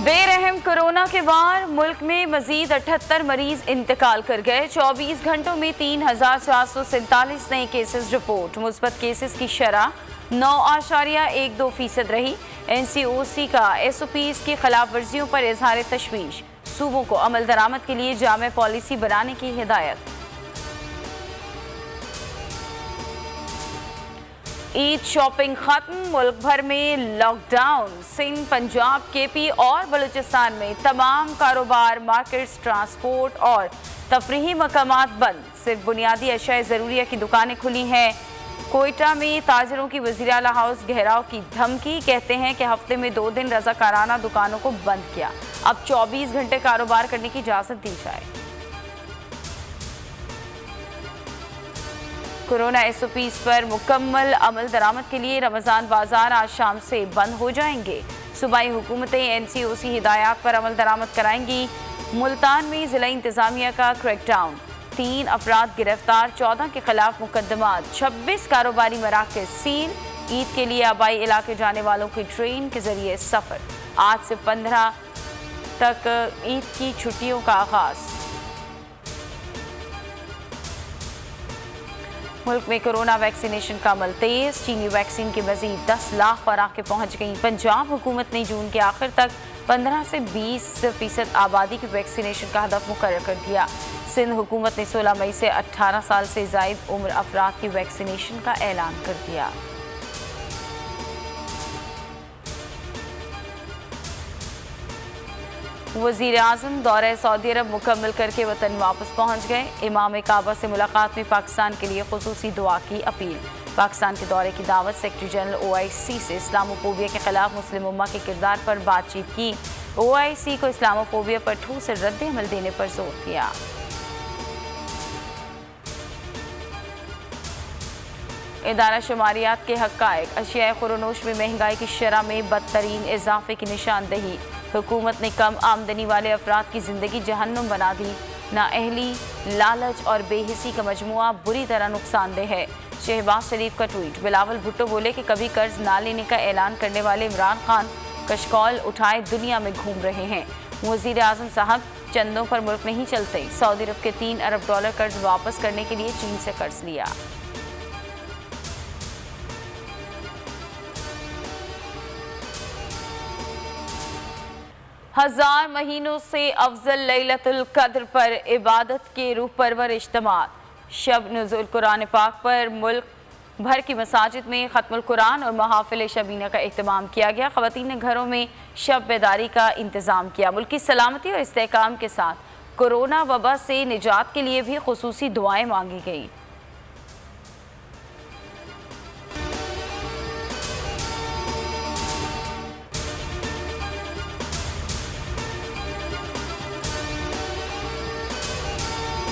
बेरहम कोरोना के बाद मुल्क में मजीद 78 मरीज इंतकाल कर गए। 24 घंटों में 3,447 नए केसेस रिपोर्ट। मुस्बत केसेस की शरह 9.12% रही। NCOC का SOPs की खिलाफ वर्जियों पर इजहार तशवीश। सूबों को अमल दरामद के लिए जामे पॉलिसी बनाने की हिदायत। ईद शॉपिंग खत्म, मुल्क भर में लॉकडाउन। सिंध, पंजाब, KP और बलूचिस्तान में तमाम कारोबार, मार्केट्स, ट्रांसपोर्ट और तफरीही मकामात बंद। सिर्फ बुनियादी अशाए ज़रूरिया की दुकानें खुली हैं। कोयटा में ताजरों की वज़ीर आला हाउस घेराव की धमकी। कहते हैं कि हफ्ते में 2 दिन रज़ाकाराना दुकानों को बंद किया। अब 24 घंटे कारोबार करने की इजाज़त दी जाए। कोरोना SOPs पर मुकम्मल अमल दरामद के लिए रमज़ान बाजार आज शाम से बंद हो जाएंगे। सूबाई हुकूमतें NCOC हिदायत पर अमल दरामद कराएंगी। मुल्तान में ज़िला इंतज़ामिया का क्रैकडाउन, 3 अफराद गिरफ्तार, 14 के खिलाफ मुकदमात, 26 कारोबारी मराकज़ सील। ईद के लिए आबाई इलाके जाने वालों की ट्रेन के जरिए सफ़र। आज से 15 तक ईद की छुट्टियों का आगाज़। मुल्क में कोरोना वैक्सीनेशन का अमल तेज। चीनी वैक्सीन की मजीद 10 लाख खुराकें पहुँच गईं। पंजाब हुकूमत ने जून के आखिर तक 15 से 20% आबादी की वैक्सीनेशन का हदफ मुकर्रर कर दिया। सिंध हुकूमत ने 16 मई से 18 साल से ज़ायद उम्र अफराद की वैक्सीनेशन का ऐलान कर दिया। वज़ीर आज़म दौरे सऊदी अरब मुकम्मल करके वतन वापस पहुँच गए। इमाम काबा से मुलाकात में पाकिस्तान के लिए खुसूसी दुआ की अपील। पाकिस्तान के दौरे की दावत। सेक्रेटरी जनरल OIC से इस्लामोफोबिया के खिलाफ मुस्लिम उम्मा के किरदार पर बातचीत की। OIC को इस्लामोफोबिया पर ठोस रद्द अमल देने पर जोर दिया। इदारा शुमारियात के हक़ाइक़। अशियाए खुरोनोश में महंगाई की शरह में बदतरीन इजाफे की निशानदही। हुकूमत ने कम आमदनी वाले अफराद की जिंदगी जहन्नुम बना दी। नाअहली, लालच और बेहिसी का मजमुआ बुरी तरह नुकसानदेह है। शहबाज शरीफ का ट्वीट। बिलावल भुट्टो बोले कि कभी कर्ज ना लेने का ऐलान करने वाले इमरान खान कशकौल उठाए दुनिया में घूम रहे हैं। वज़ीर आज़म साहब चंदों पर मुल्क नहीं चलते। सऊदी अरब के 3 अरब डॉलर कर्ज वापस करने के लिए चीन से कर्ज लिया। हजार महीनों से अफजल लैलतुल कद्र पर इबादत के रूह परवर इज्तिमात। शब नुज़ुल कुरान पाक पर मुल्क भर की मसाजिद में ख़त्मुल कुरान और महाफिल शबीना का एहतमाम किया गया। ख़वातीन ने घरों में शब बेदारी का इंतज़ाम किया। मुल्क की सलामती और इस्तेहकाम के साथ कोरोना वबा से निजात के लिए भी खुसूसी दुआएं मांगी गई।